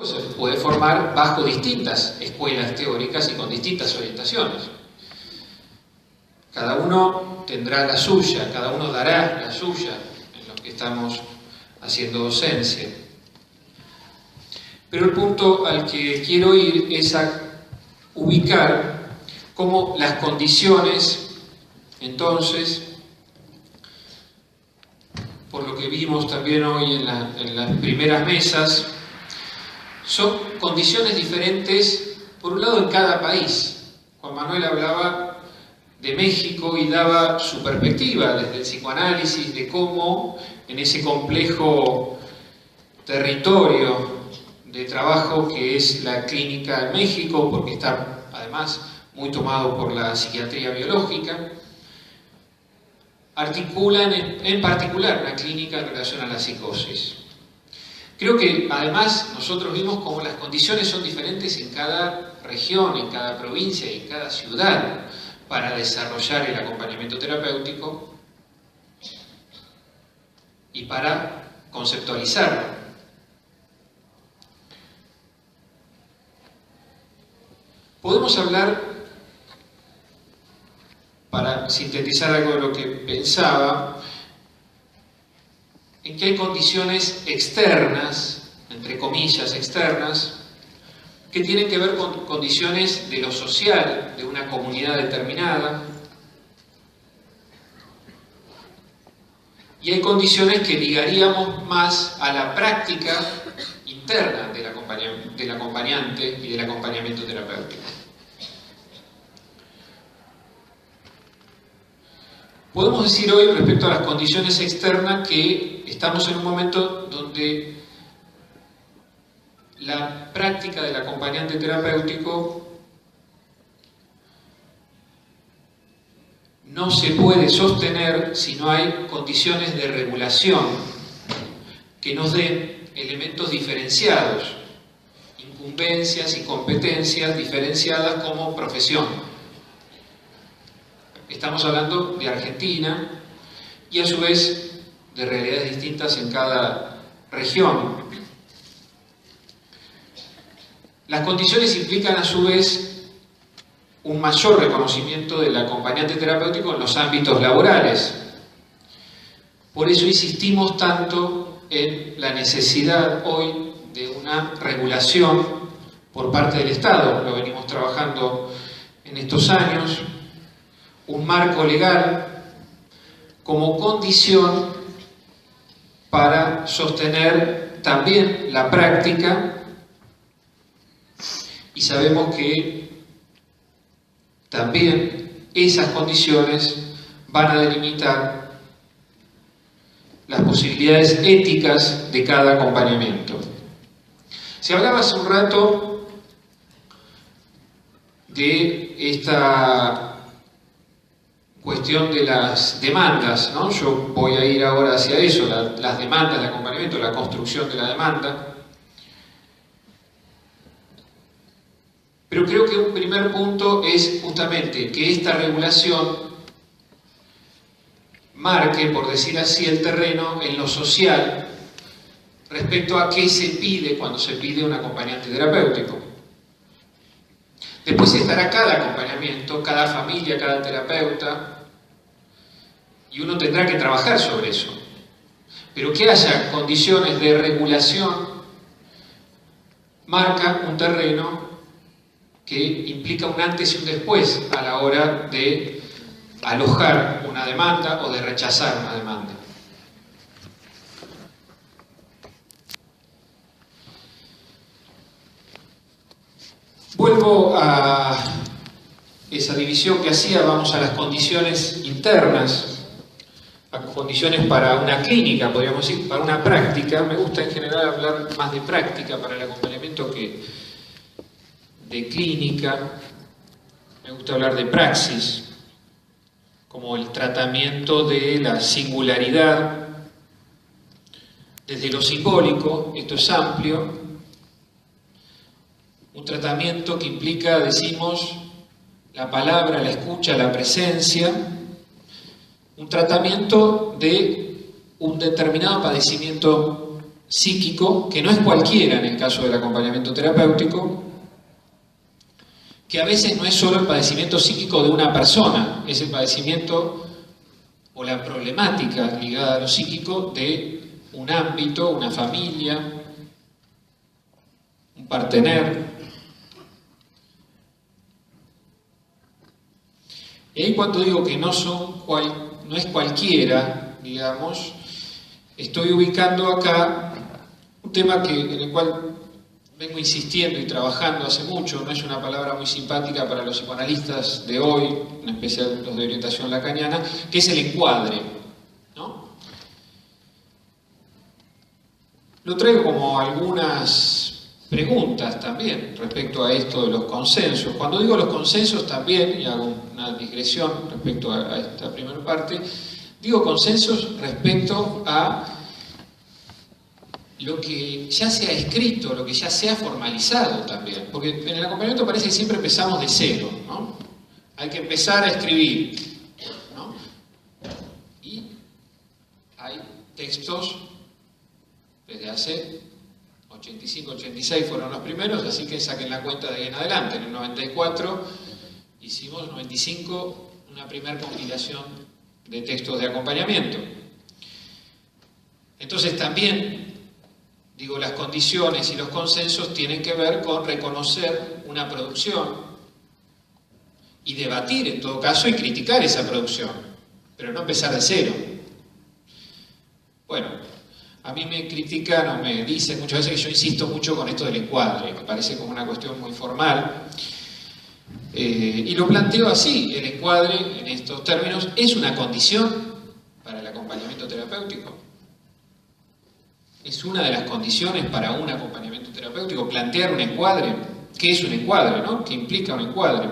se puede formar bajo distintas escuelas teóricas y con distintas orientaciones. Cada uno tendrá la suya, cada uno dará la suya en lo que estamos haciendo docencia. Pero el punto al que quiero ir es a ubicar cómo las condiciones, entonces, por lo que vimos también hoy en las primeras mesas, son condiciones diferentes, por un lado, en cada país. Juan Manuel hablaba de México y daba su perspectiva desde el psicoanálisis de cómo en ese complejo territorio de trabajo que es la clínica en México, porque está además muy tomado por la psiquiatría biológica, articulan en particular una clínica en relación a la psicosis. Creo que además nosotros vimos cómo las condiciones son diferentes en cada región, en cada provincia y en cada ciudad para desarrollar el acompañamiento terapéutico y para conceptualizarlo. Podemos hablar, para sintetizar algo de lo que pensaba, en que hay condiciones externas, entre comillas externas, que tienen que ver con condiciones de lo social, de una comunidad determinada, y hay condiciones que ligaríamos más a la práctica interna del acompañante y del acompañamiento terapéutico. Podemos decir hoy respecto a las condiciones externas que estamos en un momento donde la práctica del acompañante terapéutico no se puede sostener si no hay condiciones de regulación que nos den elementos diferenciados, incumbencias y competencias diferenciadas como profesión. Estamos hablando de Argentina y a su vez de realidades distintas en cada región. Las condiciones implican a su vez un mayor reconocimiento del acompañante terapéutico en los ámbitos laborales. Por eso insistimos tanto en la necesidad hoy de una regulación por parte del Estado. Lo venimos trabajando en estos años. Un marco legal como condición para sostener también la práctica, y sabemos que también esas condiciones van a delimitar las posibilidades éticas de cada acompañamiento. Se hablaba hace un rato de esta cuestión de las demandas, ¿no? Yo voy a ir ahora hacia eso, las demandas de acompañamiento, la construcción de la demanda. Pero creo que un primer punto es justamente que esta regulación marque, por decir así, el terreno en lo social respecto a qué se pide cuando se pide un acompañante terapéutico. Después estará cada acompañamiento, cada familia, cada terapeuta, y uno tendrá que trabajar sobre eso. Pero que haya condiciones de regulación marca un terreno que implica un antes y un después a la hora de alojar una demanda o de rechazar una demanda. Vuelvo a esa división que hacía, vamos a las condiciones internas, a condiciones para una clínica, podríamos decir, para una práctica. Me gusta en general hablar más de práctica para el acompañamiento que de clínica. Me gusta hablar de praxis, como el tratamiento de la singularidad desde lo simbólico. Esto es amplio. Un tratamiento que implica, decimos, la palabra, la escucha, la presencia. Un tratamiento de un determinado padecimiento psíquico, que no es cualquiera en el caso del acompañamiento terapéutico, que a veces no es solo el padecimiento psíquico de una persona, es el padecimiento o la problemática ligada a lo psíquico de un ámbito, una familia, un partener. Y ahí cuando digo que no es cualquiera, digamos, estoy ubicando acá un tema en el cual vengo insistiendo y trabajando hace mucho, no es una palabra muy simpática para los psicoanalistas de hoy, en especial los de orientación lacaniana, que es el encuadre, ¿no? Lo traigo como algunas preguntas también respecto a esto de los consensos. Cuando digo los consensos también, y hago una digresión respecto a esta primera parte, digo consensos respecto a lo que ya se ha escrito, lo que ya se ha formalizado también. Porque en el acompañamiento parece que siempre empezamos de cero, ¿no? Hay que empezar a escribir, ¿no? Y hay textos desde hace 85, 86 fueron los primeros, así que saquen la cuenta de ahí en adelante. En el 94 hicimos, 95, una primera compilación de textos de acompañamiento. Entonces también, digo, las condiciones y los consensos tienen que ver con reconocer una producción y debatir en todo caso y criticar esa producción, pero no empezar de cero. Bueno, a mí me critican o me dicen muchas veces que yo insisto mucho con esto del encuadre, que parece como una cuestión muy formal. Y lo planteo así: el encuadre, en estos términos, es una condición para el acompañamiento terapéutico. Es una de las condiciones para un acompañamiento terapéutico, plantear un encuadre. ¿Qué es un encuadre, no? ¿Qué implica un encuadre?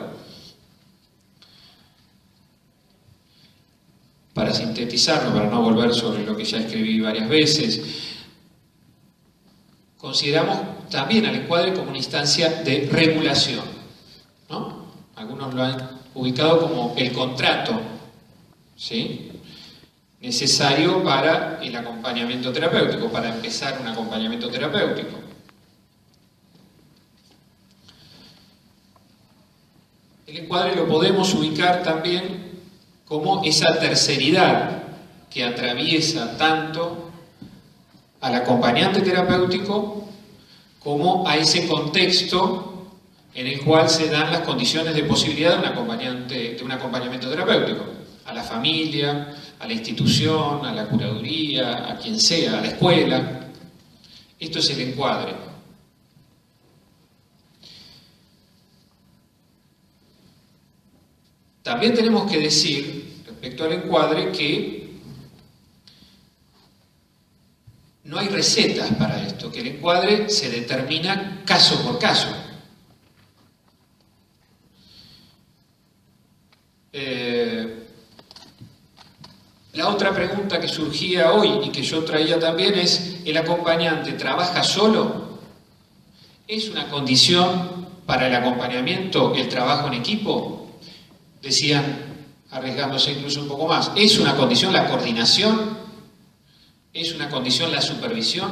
Para sintetizarlo, para no volver sobre lo que ya escribí varias veces, consideramos también al encuadre como una instancia de regulación, ¿no? Algunos lo han ubicado como el contrato, ¿sí?, necesario para el acompañamiento terapéutico, para empezar un acompañamiento terapéutico. El encuadre lo podemos ubicar también como esa terceridad que atraviesa tanto al acompañante terapéutico como a ese contexto en el cual se dan las condiciones de posibilidad de un acompañamiento terapéutico, a la familia, a la institución, a la curaduría, a quien sea, a la escuela. Esto es el encuadre. También tenemos que decir, respecto al encuadre, que no hay recetas para esto, que el encuadre se determina caso por caso. La otra pregunta que surgía hoy y que yo traía también es: ¿el acompañante trabaja solo? ¿Es una condición para el acompañamiento el trabajo en equipo? Decían, arriesgándose incluso un poco más, ¿es una condición la coordinación? ¿Es una condición la supervisión?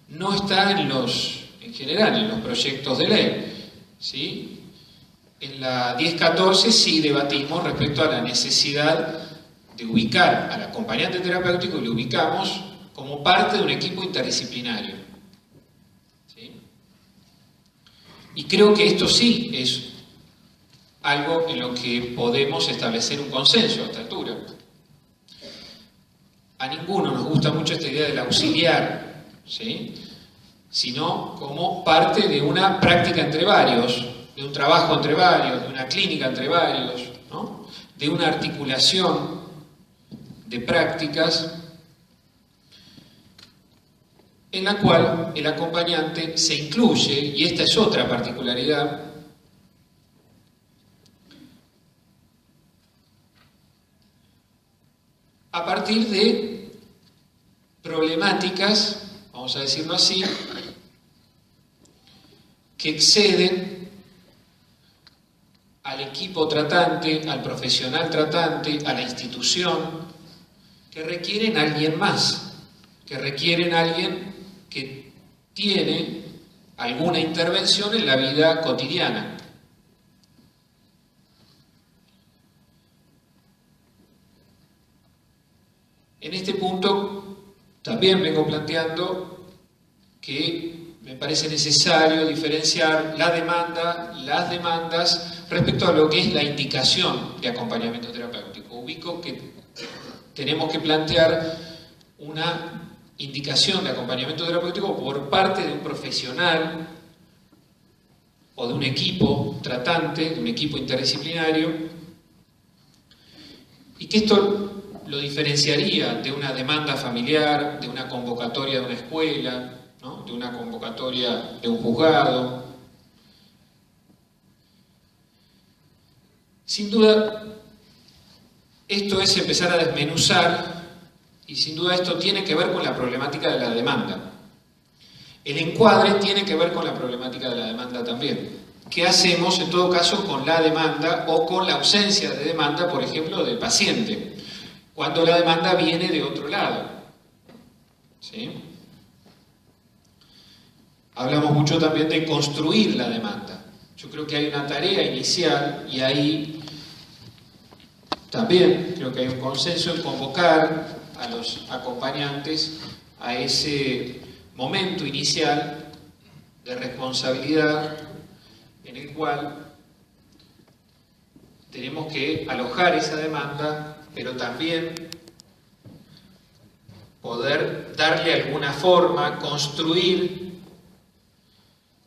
No está en general, en los proyectos de ley, ¿sí? En la 1014 sí debatimos respecto a la necesidad de ubicar al acompañante terapéutico, y lo ubicamos como parte de un equipo interdisciplinario, ¿sí? Y creo que esto sí es algo en lo que podemos establecer un consenso a esta altura. A ninguno nos gusta mucho esta idea del auxiliar, ¿sí?, sino como parte de una práctica entre varios, de un trabajo entre varios, de una clínica entre varios, ¿no?, de una articulación de prácticas en la cual el acompañante se incluye, y esta es otra particularidad, a partir de problemáticas, vamos a decirlo así, que exceden al equipo tratante, al profesional tratante, a la institución, que requieren a alguien más, que requieren a alguien que tiene alguna intervención en la vida cotidiana. En este punto también vengo planteando que me parece necesario diferenciar la demanda, las demandas, respecto a lo que es la indicación de acompañamiento terapéutico. Ubico que tenemos que plantear una indicación de acompañamiento terapéutico por parte de un profesional o de un equipo tratante, de un equipo interdisciplinario, y que esto lo diferenciaría de una demanda familiar, de una convocatoria de una escuela, ¿no?, de una convocatoria de un juzgado. Sin duda, esto es empezar a desmenuzar, y sin duda esto tiene que ver con la problemática de la demanda. El encuadre tiene que ver con la problemática de la demanda también. ¿Qué hacemos en todo caso con la demanda o con la ausencia de demanda, por ejemplo, del paciente, cuando la demanda viene de otro lado? ¿Sí? Hablamos mucho también de construir la demanda. Yo creo que hay una tarea inicial y ahí también creo que hay un consenso en convocar a los acompañantes a ese momento inicial de responsabilidad en el cual tenemos que alojar esa demanda, pero también poder darle alguna forma, construir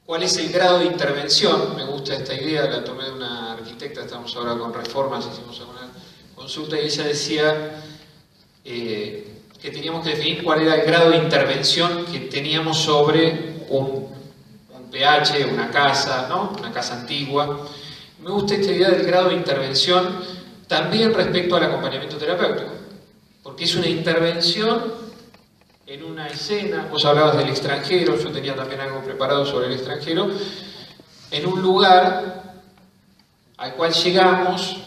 cuál es el grado de intervención. Me gusta esta idea, la tomé de una arquitecta, estamos ahora con reformas, hicimos alguna consulta y ella decía que teníamos que definir cuál era el grado de intervención que teníamos sobre un PH, una casa, ¿no?, una casa antigua. Me gusta esta idea del grado de intervención también respecto al acompañamiento terapéutico, porque es una intervención en una escena. Vos hablabas del extranjero, yo tenía también algo preparado sobre el extranjero, en un lugar al cual llegamos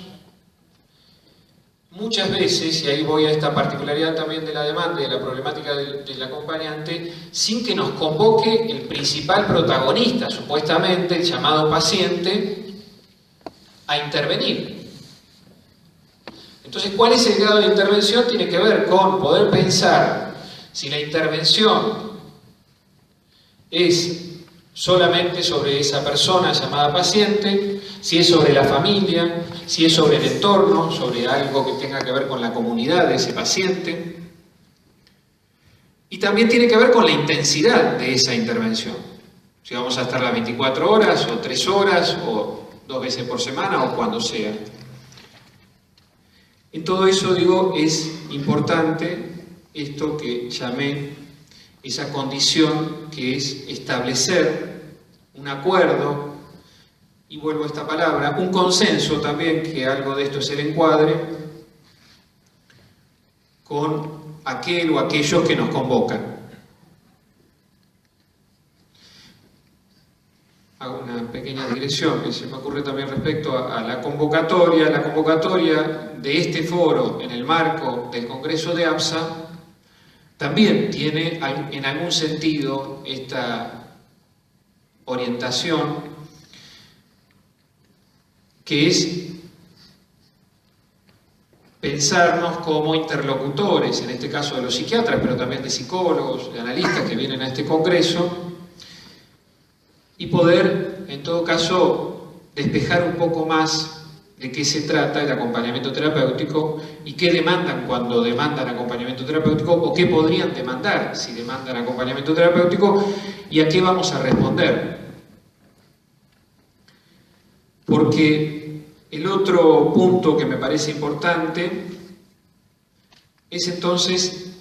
muchas veces, y ahí voy a esta particularidad también de la demanda y de la problemática del acompañante, sin que nos convoque el principal protagonista, supuestamente el llamado paciente, a intervenir. Entonces, ¿cuál es el grado de intervención? Tiene que ver con poder pensar si la intervención es solamente sobre esa persona llamada paciente, si es sobre la familia, si es sobre el entorno, sobre algo que tenga que ver con la comunidad de ese paciente. Y también tiene que ver con la intensidad de esa intervención. Si vamos a estar las 24 horas, o 3 horas, o 2 veces por semana, o cuando sea. En todo eso, digo, es importante esto que llamé esa condición, que es establecer un acuerdo, y vuelvo a esta palabra, un consenso también, que algo de esto es el encuadre, con aquel o aquellos que nos convocan. Hago una pequeña digresión que se me ocurre también respecto a la convocatoria. La convocatoria de este foro en el marco del Congreso de APSA también tiene en algún sentido esta orientación, que es pensarnos como interlocutores, en este caso de los psiquiatras, pero también de psicólogos, de analistas que vienen a este congreso, y poder, en todo caso, despejar un poco más de qué se trata el acompañamiento terapéutico y qué demandan cuando demandan acompañamiento terapéutico, o qué podrían demandar si demandan acompañamiento terapéutico, y a qué vamos a responder. Porque el otro punto que me parece importante es entonces,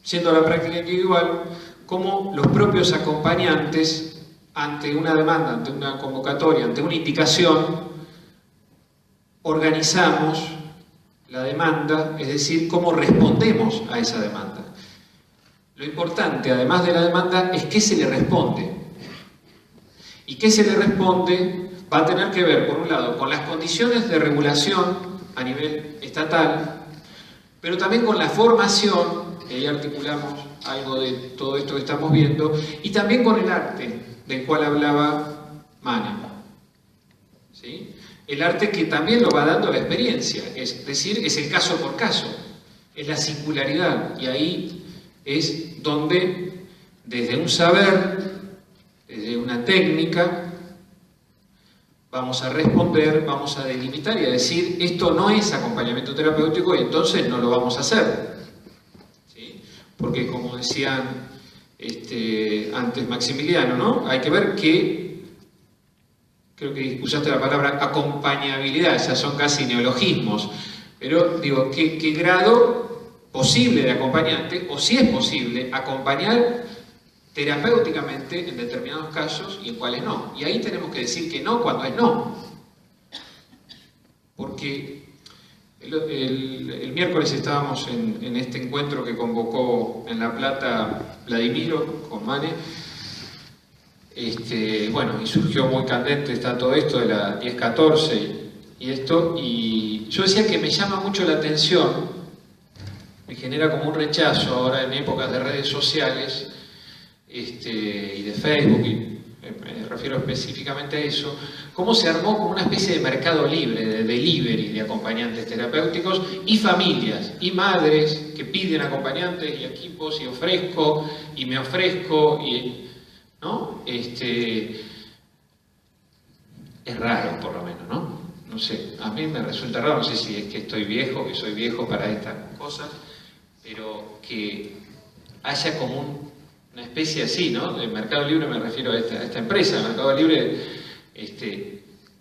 siendo la práctica individual, cómo los propios acompañantes, ante una demanda, ante una convocatoria, ante una indicación, organizamos la demanda, es decir, cómo respondemos a esa demanda. Lo importante, además de la demanda, es qué se le responde. Y qué se le responde va a tener que ver, por un lado, con las condiciones de regulación a nivel estatal, pero también con la formación y ahí articulamos algo de todo esto que estamos viendo, y también con el arte, del cual hablaba Mane. ¿Sí? El arte que también lo va dando la experiencia, es decir, es el caso por caso, es la singularidad, y ahí es donde, desde un saber, desde una técnica, vamos a responder, vamos a delimitar y a decir, esto no es acompañamiento terapéutico y entonces no lo vamos a hacer. ¿Sí? Porque como decían antes Maximiliano, ¿no? Hay que ver que, creo que usaste la palabra acompañabilidad, esas son casi neologismos, pero digo, ¿qué grado posible de acompañante, o si es posible, acompañar terapéuticamente en determinados casos y en cuáles no? Y ahí tenemos que decir que no cuando es no. Porque el miércoles estábamos en este encuentro que convocó en La Plata Vladimiro con Mane. Bueno, y surgió muy candente, está todo esto de la 1014 y esto, y yo decía que me llama mucho la atención, me genera como un rechazo ahora en épocas de redes sociales y de Facebook, y me refiero específicamente a eso, cómo se armó como una especie de mercado libre, de delivery de acompañantes terapéuticos, y familias, y madres que piden acompañantes y equipos, y ofrezco, y me ofrezco, y, ¿no? Es raro, por lo menos, ¿no? No sé, a mí me resulta raro, no sé si es que estoy viejo, que soy viejo para estas cosas, pero que haya como una especie así, ¿no? De Mercado Libre, me refiero a esta empresa, Mercado Libre,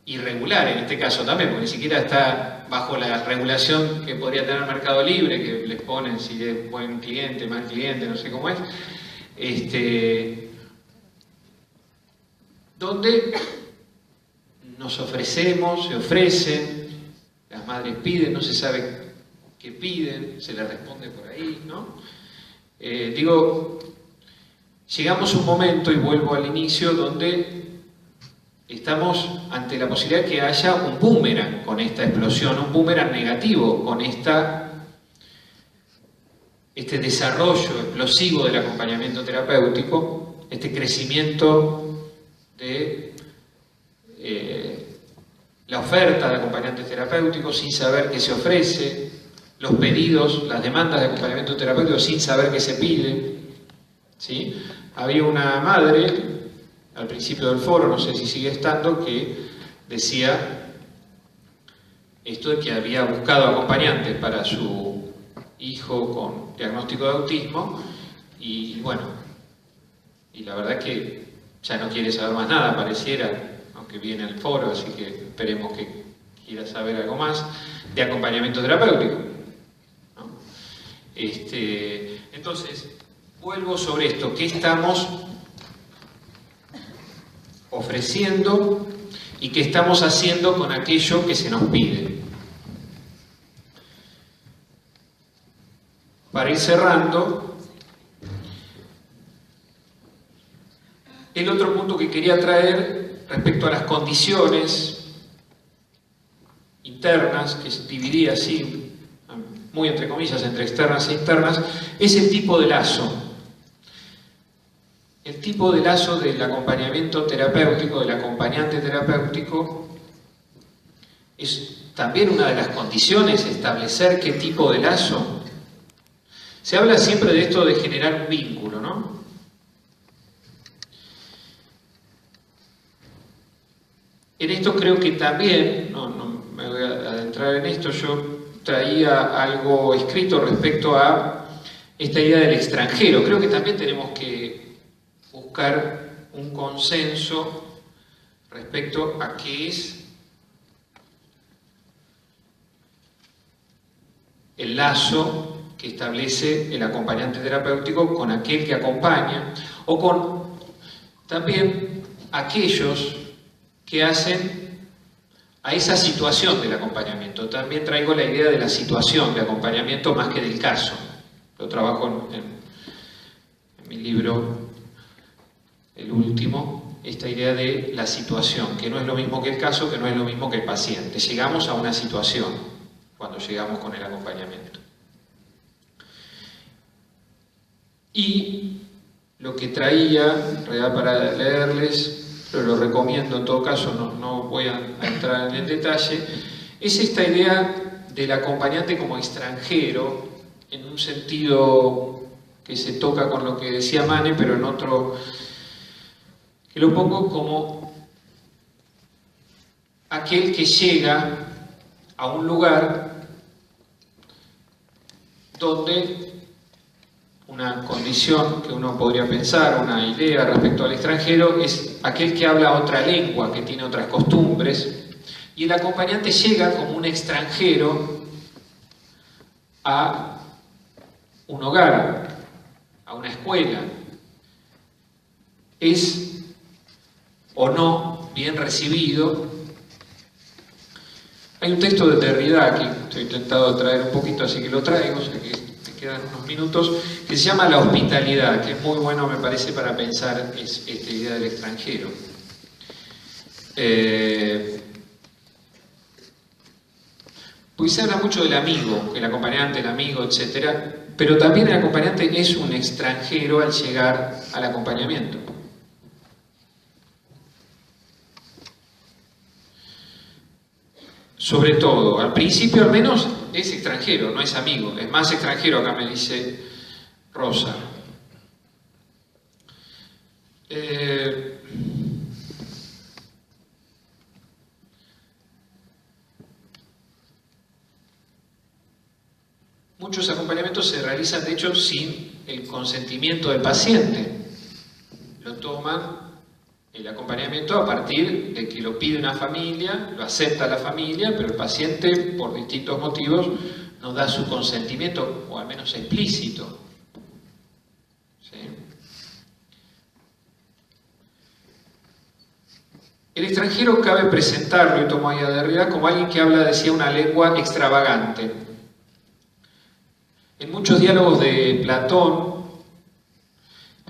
irregular en este caso también, porque ni siquiera está bajo la regulación que podría tener Mercado Libre, que les ponen si es buen cliente, mal cliente, no sé cómo es, donde nos ofrecemos, se ofrecen, las madres piden, no se sabe qué piden, se les responde por ahí, ¿no? Llegamos a un momento, y vuelvo al inicio, donde estamos ante la posibilidad de que haya un boomerang con esta explosión, un boomerang negativo con este desarrollo explosivo del acompañamiento terapéutico, este crecimiento de la oferta de acompañantes terapéuticos sin saber qué se ofrece, los pedidos, las demandas de acompañamiento terapéutico sin saber qué se pide. ¿Sí? Había una madre al principio del foro, no sé si sigue estando, que decía esto de que había buscado acompañantes para su hijo con diagnóstico de autismo, y bueno, y la verdad que ya no quiere saber más nada, pareciera, aunque viene al foro, así que esperemos que quiera saber algo más de acompañamiento terapéutico, ¿no? Entonces, vuelvo sobre esto, ¿qué estamos ofreciendo y qué estamos haciendo con aquello que se nos pide? Para ir cerrando, el otro punto que quería traer respecto a las condiciones internas, que se dividía así, muy entre comillas, entre externas e internas, es el tipo de lazo. El tipo de lazo del acompañamiento terapéutico, del acompañante terapéutico, es también una de las condiciones, establecer qué tipo de lazo. Se habla siempre de esto de generar un vínculo, ¿no? En esto creo que también, no me voy a adentrar en esto, yo traía algo escrito respecto a esta idea del extranjero. Creo que también tenemos que buscar un consenso respecto a qué es el lazo que establece el acompañante terapéutico con aquel que acompaña, o con también aquellos que hacen a esa situación del acompañamiento. También traigo la idea de la situación de acompañamiento más que del caso. Lo trabajo en mi libro, el último, esta idea de la situación, que no es lo mismo que el caso, que no es lo mismo que el paciente. Llegamos a una situación cuando llegamos con el acompañamiento. Y lo que traía, en realidad para leerles, pero lo recomiendo en todo caso, no voy a entrar en el detalle, es esta idea del acompañante como extranjero, en un sentido que se toca con lo que decía Mane, pero en otro, que lo pongo como aquel que llega a un lugar donde una condición que uno podría pensar, una idea respecto al extranjero, es aquel que habla otra lengua, que tiene otras costumbres, y el acompañante llega como un extranjero a un hogar, a una escuela. Es o no bien recibido. Hay un texto de Derrida que estoy intentado traer un poquito, así que lo traigo, o sea que me quedan unos minutos, que se llama La hospitalidad, que es muy bueno, me parece, para pensar esta idea del extranjero. Pues se habla mucho del amigo, el acompañante, el amigo, etc. Pero también el acompañante es un extranjero al llegar al acompañamiento. Sobre todo, al principio al menos es extranjero, no es amigo, es más extranjero, acá me dice Rosa. Muchos acompañamientos se realizan, de hecho, sin el consentimiento del paciente. Lo toman el acompañamiento a partir de que lo pide una familia, lo acepta la familia, pero el paciente, por distintos motivos, no da su consentimiento, o al menos explícito. ¿Sí? El extranjero cabe presentarlo, y tomo ahí a Derrida, como alguien que habla, decía, una lengua extravagante. En muchos diálogos de Platón,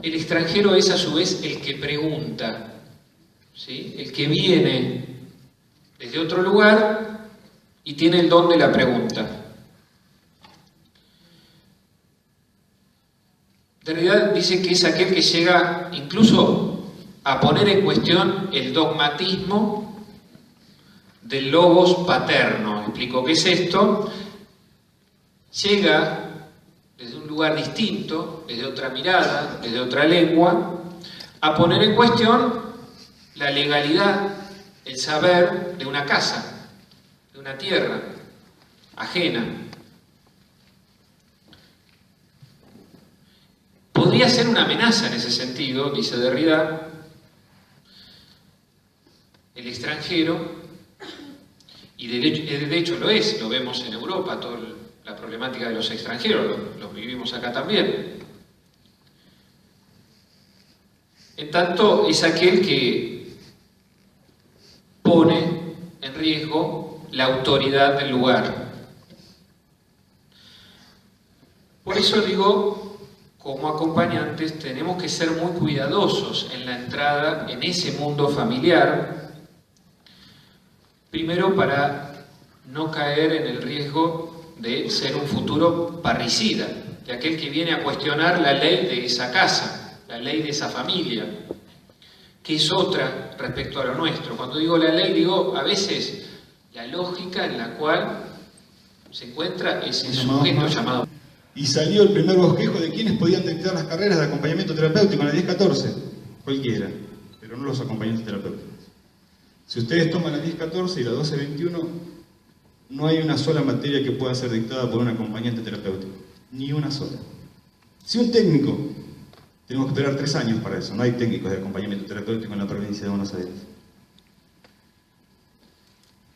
el extranjero es a su vez el que pregunta, ¿sí? El que viene desde otro lugar y tiene el don de la pregunta. Derrida dice que es aquel que llega incluso a poner en cuestión el dogmatismo del logos paterno. Explico qué es esto. Llega desde un lugar distinto, desde otra mirada, desde otra lengua, a poner en cuestión la legalidad, el saber de una casa, de una tierra ajena. Podría ser una amenaza en ese sentido, dice Derrida, el extranjero, y de hecho lo es, lo vemos en Europa, toda la problemática de los extranjeros, lo vivimos acá también. En tanto, es aquel que pone en riesgo la autoridad del lugar. Por eso digo, como acompañantes tenemos que ser muy cuidadosos en la entrada en ese mundo familiar, primero para no caer en el riesgo de ser un futuro parricida, de aquel que viene a cuestionar la ley de esa casa, la ley de esa familia, que es otra respecto a lo nuestro. Cuando digo la ley, digo a veces la lógica en la cual se encuentra ese sujeto llamado. Y salió el primer bosquejo de quienes podían dictar las carreras de acompañamiento terapéutico en la 1014. Cualquiera, pero no los acompañantes terapéuticos. Si ustedes toman la 1014 y la 1221, no hay una sola materia que pueda ser dictada por un acompañante terapéutico. Ni una sola. Si un técnico, tenemos que esperar 3 años para eso, no hay técnicos de acompañamiento terapéutico en la provincia de Buenos Aires.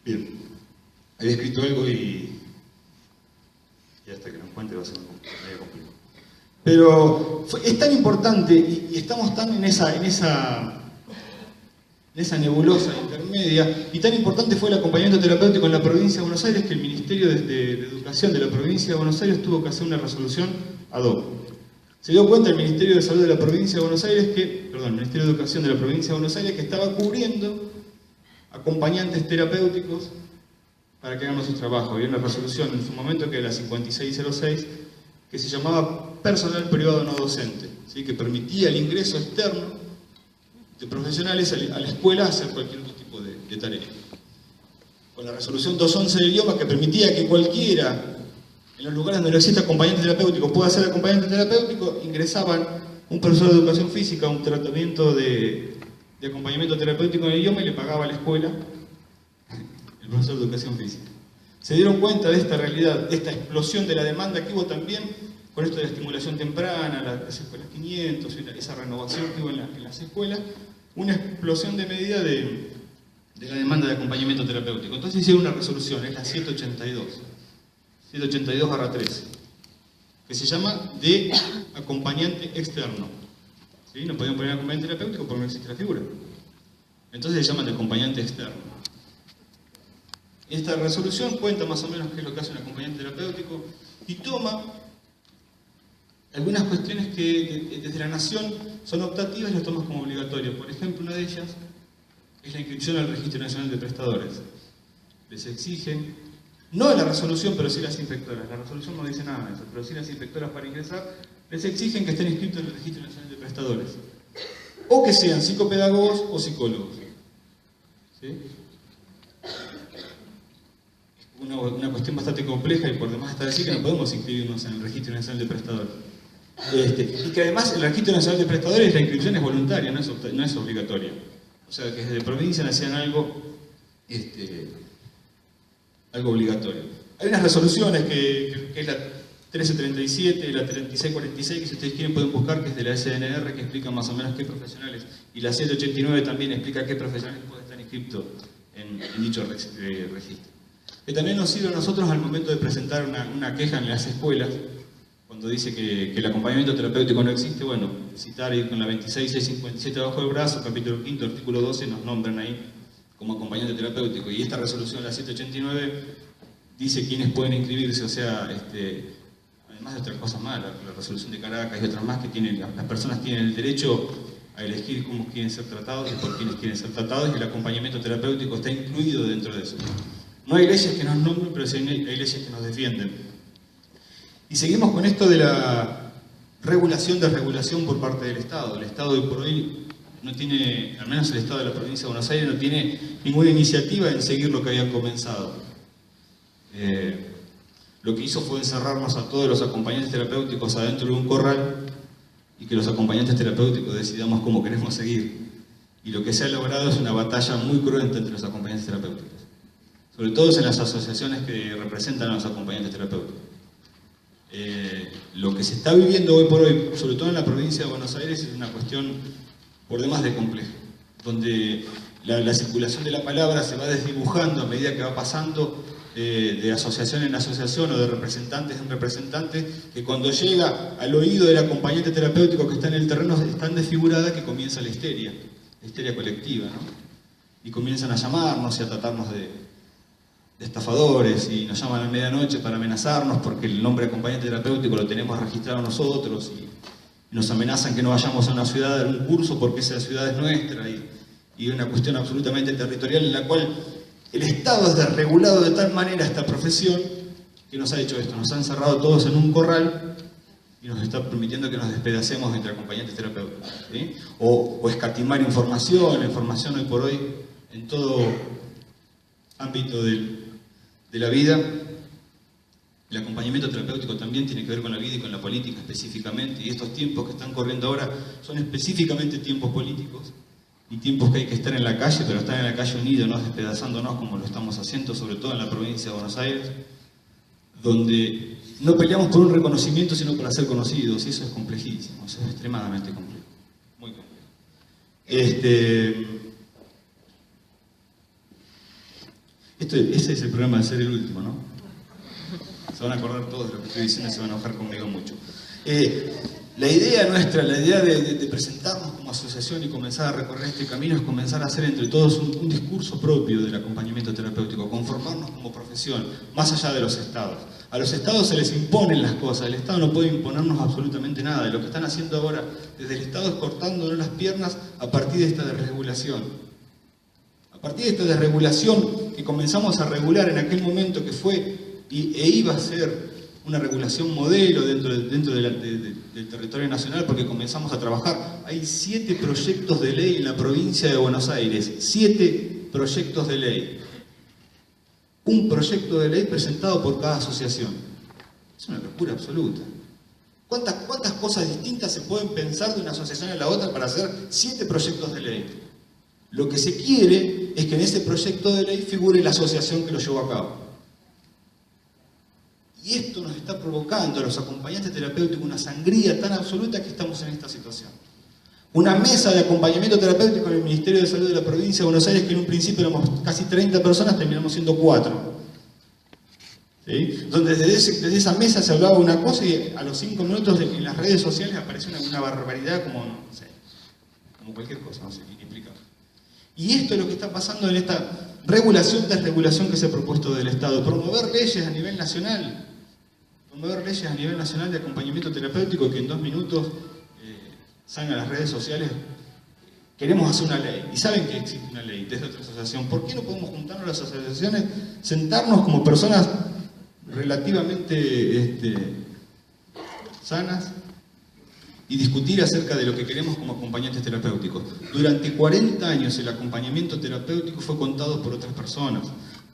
Bien, había escrito algo y hasta que lo encuentre va a ser medio complicado. Pero es tan importante y estamos tan en esa nebulosa intermedia, y tan importante fue el acompañamiento terapéutico en la provincia de Buenos Aires que el Ministerio de Educación de la provincia de Buenos Aires tuvo que hacer una resolución ad hoc. Se dio cuenta el Ministerio de Salud de la provincia de Buenos Aires el Ministerio de Educación de la provincia de Buenos Aires que estaba cubriendo acompañantes terapéuticos para que hagan su trabajo. Había una resolución en su momento que era la 5606 que se llamaba personal privado no docente, ¿sí? Que permitía el ingreso externo de profesionales a la escuela a hacer cualquier otro tipo de tarea. Con la resolución 211 del idioma, que permitía que cualquiera, en los lugares donde no existe acompañante terapéutico, pueda ser acompañante terapéutico, ingresaban un profesor de educación física, un tratamiento de acompañamiento terapéutico en el idioma y le pagaba a la escuela el profesor de educación física. Se dieron cuenta de esta realidad, de esta explosión de la demanda que hubo también con esto de la estimulación temprana, las escuelas 500, esa renovación que hubo en las escuelas, una explosión de medida de la demanda de acompañamiento terapéutico. Entonces hicieron una resolución, es la 782/13, que se llama de acompañante externo. ¿Sí? No podían poner acompañante terapéutico porque no existe la figura. Entonces se llaman de acompañante externo. Esta resolución cuenta más o menos qué es lo que hace un acompañante terapéutico y toma algunas cuestiones que desde la Nación son optativas y las tomas como obligatorias. Por ejemplo, una de ellas es la inscripción al Registro Nacional de Prestadores. Les exigen, no en la resolución, pero sí las inspectoras. La resolución no dice nada de eso, pero sí las inspectoras para ingresar les exigen que estén inscritos en el Registro Nacional de Prestadores. O que sean psicopedagogos o psicólogos. ¿Sí? Una cuestión bastante compleja y por demás está decir que no podemos inscribirnos en el Registro Nacional de Prestadores. Y que además el Registro Nacional de Prestadores, la inscripción es voluntaria, no es obligatoria. O sea, que desde provincia hacían algo obligatorio. Hay unas resoluciones que es la 1337 y la 3646, que si ustedes quieren pueden buscar, que es de la SNR, que explica más o menos qué profesionales. Y la 789 también explica qué profesionales pueden estar inscritos en dicho registro. Que también nos sirve a nosotros al momento de presentar una queja en las escuelas, cuando dice que el acompañamiento terapéutico no existe, bueno, citar ahí con la 26657 abajo del brazo, capítulo 5, artículo 12, nos nombran ahí como acompañante terapéutico. Y esta resolución, la 789, dice quiénes pueden inscribirse, o sea, además de otras cosas más, la resolución de Caracas y otras más, que las personas tienen el derecho a elegir cómo quieren ser tratados y por quiénes quieren ser tratados, y el acompañamiento terapéutico está incluido dentro de eso. No hay leyes que nos nombren, pero sí hay leyes que nos defienden. Y seguimos con esto de la desregulación por parte del Estado. El Estado hoy por hoy no tiene, al menos el Estado de la provincia de Buenos Aires, no tiene ninguna iniciativa en seguir lo que había comenzado. Lo que hizo fue encerrarnos a todos los acompañantes terapéuticos adentro de un corral y que los acompañantes terapéuticos decidamos cómo queremos seguir. Y lo que se ha logrado es una batalla muy cruenta entre los acompañantes terapéuticos. Sobre todo en las asociaciones que representan a los acompañantes terapéuticos. Lo que se está viviendo hoy por hoy, sobre todo en la provincia de Buenos Aires, es una cuestión por demás de compleja, donde la circulación de la palabra se va desdibujando a medida que va pasando de asociación en asociación o de representantes en representantes, que cuando llega al oído del acompañante terapéutico que está en el terreno es tan desfigurada que comienza la histeria colectiva, ¿no? Y comienzan a llamarnos y a tratarnos de estafadores, y nos llaman a medianoche para amenazarnos porque el nombre acompañante terapéutico lo tenemos registrado nosotros, y nos amenazan que no vayamos a una ciudad a dar un curso porque esa ciudad es nuestra, y una cuestión absolutamente territorial en la cual el Estado es desregulado de tal manera esta profesión que nos ha hecho esto, nos ha encerrado todos en un corral y nos está permitiendo que nos despedacemos entre acompañantes terapéuticos, ¿sí? O escatimar información hoy por hoy en todo ámbito de la vida. El acompañamiento terapéutico también tiene que ver con la vida y con la política específicamente, y estos tiempos que están corriendo ahora son específicamente tiempos políticos y tiempos que hay que estar en la calle, pero estar en la calle unidos, no despedazándonos como lo estamos haciendo, sobre todo en la provincia de Buenos Aires, donde no peleamos por un reconocimiento sino por ser conocidos, y eso es complejísimo, eso es extremadamente complejo, muy complejo. Ese es el problema de ser el último, ¿no? Se van a acordar todos de lo que estoy diciendo y se van a enojar conmigo mucho. La idea nuestra, la idea de presentarnos como asociación y comenzar a recorrer este camino es comenzar a hacer entre todos un discurso propio del acompañamiento terapéutico, conformarnos como profesión, más allá de los estados. A los estados se les imponen las cosas, el Estado no puede imponernos absolutamente nada, y lo que están haciendo ahora desde el Estado es cortándonos las piernas a partir de esta desregulación. A partir de esta desregulación que comenzamos a regular en aquel momento que fue e iba a ser una regulación modelo dentro del territorio nacional, porque comenzamos a trabajar. Hay 7 proyectos de ley en la provincia de Buenos Aires, 7 proyectos de ley. Un proyecto de ley presentado por cada asociación. Es una locura absoluta. ¿Cuántas cosas distintas se pueden pensar de una asociación a la otra para hacer 7 proyectos de ley? Lo que se quiere es que en ese proyecto de ley figure la asociación que lo llevó a cabo. Y esto nos está provocando a los acompañantes terapéuticos una sangría tan absoluta que estamos en esta situación. Una mesa de acompañamiento terapéutico en el Ministerio de Salud de la provincia de Buenos Aires, que en un principio éramos casi 30 personas, terminamos siendo 4. ¿Sí? Donde desde esa mesa se hablaba una cosa y a los 5 minutos en las redes sociales apareció una barbaridad como, no sé, como cualquier cosa, no sé qué explicar. Y esto es lo que está pasando en esta regulación, desregulación que se ha propuesto del Estado. Promover leyes a nivel nacional. Promover leyes a nivel nacional de acompañamiento terapéutico que en 2 minutos salgan a las redes sociales. Queremos hacer una ley. Y saben que existe una ley desde otra asociación. ¿Por qué no podemos juntarnos las asociaciones, sentarnos como personas relativamente sanas y discutir acerca de lo que queremos como acompañantes terapéuticos? Durante 40 años el acompañamiento terapéutico fue contado por otras personas,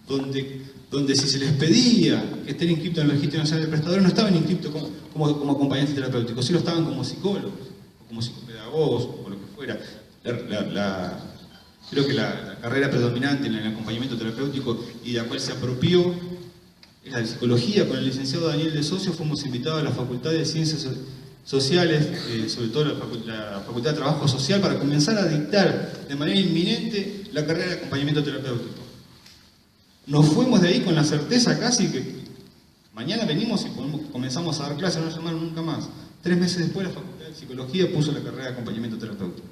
donde si se les pedía que estén inscritos en el Registro Nacional de Prestadores, no estaban inscritos como acompañantes terapéuticos, sí lo estaban como psicólogos, como psicopedagogos, o lo que fuera. Creo que la carrera predominante en el acompañamiento terapéutico y de la cual se apropió es la de psicología. Con el licenciado Daniel de Socio fuimos invitados a la Facultad de Ciencias Sociales, sobre todo la Facultad de Trabajo Social, para comenzar a dictar de manera inminente la carrera de acompañamiento terapéutico. Nos fuimos de ahí con la certeza casi que mañana venimos y comenzamos a dar clases, no nos llamaron nunca más. 3 meses después la Facultad de Psicología puso la carrera de acompañamiento terapéutico.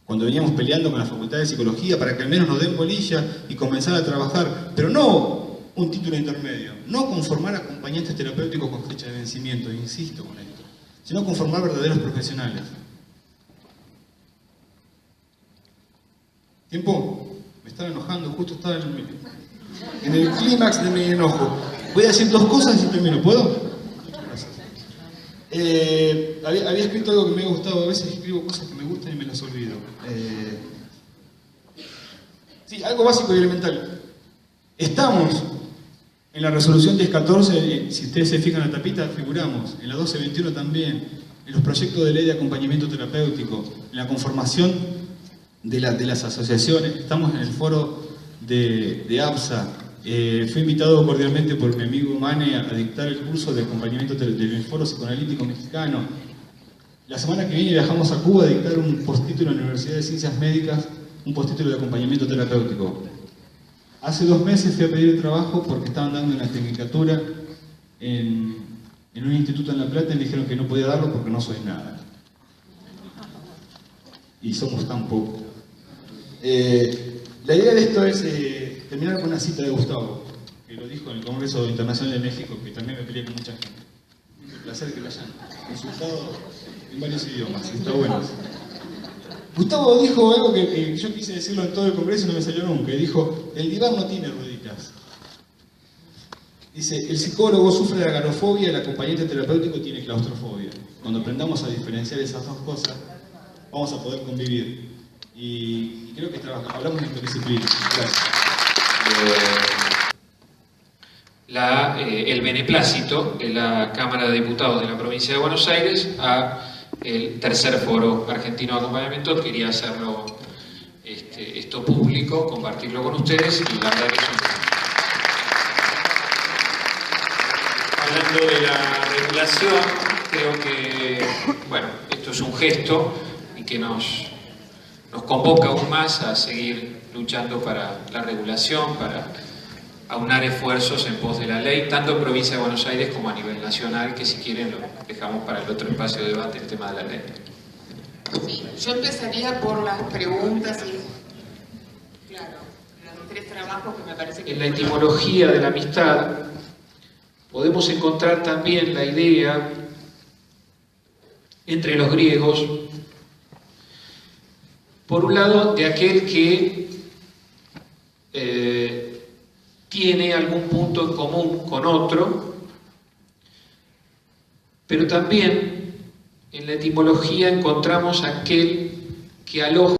Cuando veníamos peleando con la Facultad de Psicología para que al menos nos den bolilla y comenzar a trabajar, pero no un título intermedio, no conformar acompañantes terapéuticos con fecha de vencimiento, insisto con esto, sino conformar verdaderos profesionales. ¿Tiempo? Me estaba enojando, justo estaba en el clímax de mi enojo. Voy a decir 2 cosas y termino, ¿puedo? Gracias. Había escrito algo que me había gustado, a veces escribo cosas que me gustan y me las olvido. Sí, algo básico y elemental. Estamos en la resolución 1014, si ustedes se fijan en la tapita, figuramos. En la 1221 también. En los proyectos de ley de acompañamiento terapéutico. En la conformación de las asociaciones. Estamos en el foro de APSA. Fui invitado cordialmente por mi amigo Mane a dictar el curso de acompañamiento del Foro Psicoanalítico Mexicano. La semana que viene viajamos a Cuba a dictar un postítulo en la Universidad de Ciencias Médicas, un postítulo de acompañamiento terapéutico. Hace 2 meses fui a pedir trabajo porque estaban dando una tecnicatura en un instituto en La Plata y me dijeron que no podía darlo porque no soy nada. Y somos tan pocos. La idea de esto es terminar con una cita de Gustavo, que lo dijo en el Congreso Internacional de México, que también me peleé con mucha gente. Es un placer que lo hayan consultado en varios idiomas, está bueno. Gustavo dijo algo que yo quise decirlo en todo el Congreso y no me salió nunca. Dijo, el diván no tiene rueditas. Dice, el psicólogo sufre de agorafobia, el acompañante terapéutico tiene claustrofobia. Cuando aprendamos a diferenciar esas 2 cosas, vamos a poder convivir. Y creo que hablamos de interdisciplina. Gracias. El beneplácito de la Cámara de Diputados de la Provincia de Buenos Aires a el tercer foro argentino de acompañamiento. Quería hacerlo esto público, compartirlo con ustedes y la verdad que es hablando de la regulación, creo que bueno, esto es un gesto y que nos convoca aún más a seguir luchando para la regulación, para aunar esfuerzos en pos de la ley, tanto en Provincia de Buenos Aires como a nivel nacional, que si quieren lo dejamos para el otro espacio de debate, el tema de la ley. Sí, yo empezaría por las preguntas y, claro, los 3 trabajos que me parece que... En la etimología de la amistad podemos encontrar también la idea entre los griegos, por un lado, de aquel que tiene algún punto en común con otro, Pero también en la etimología encontramos aquel que aloja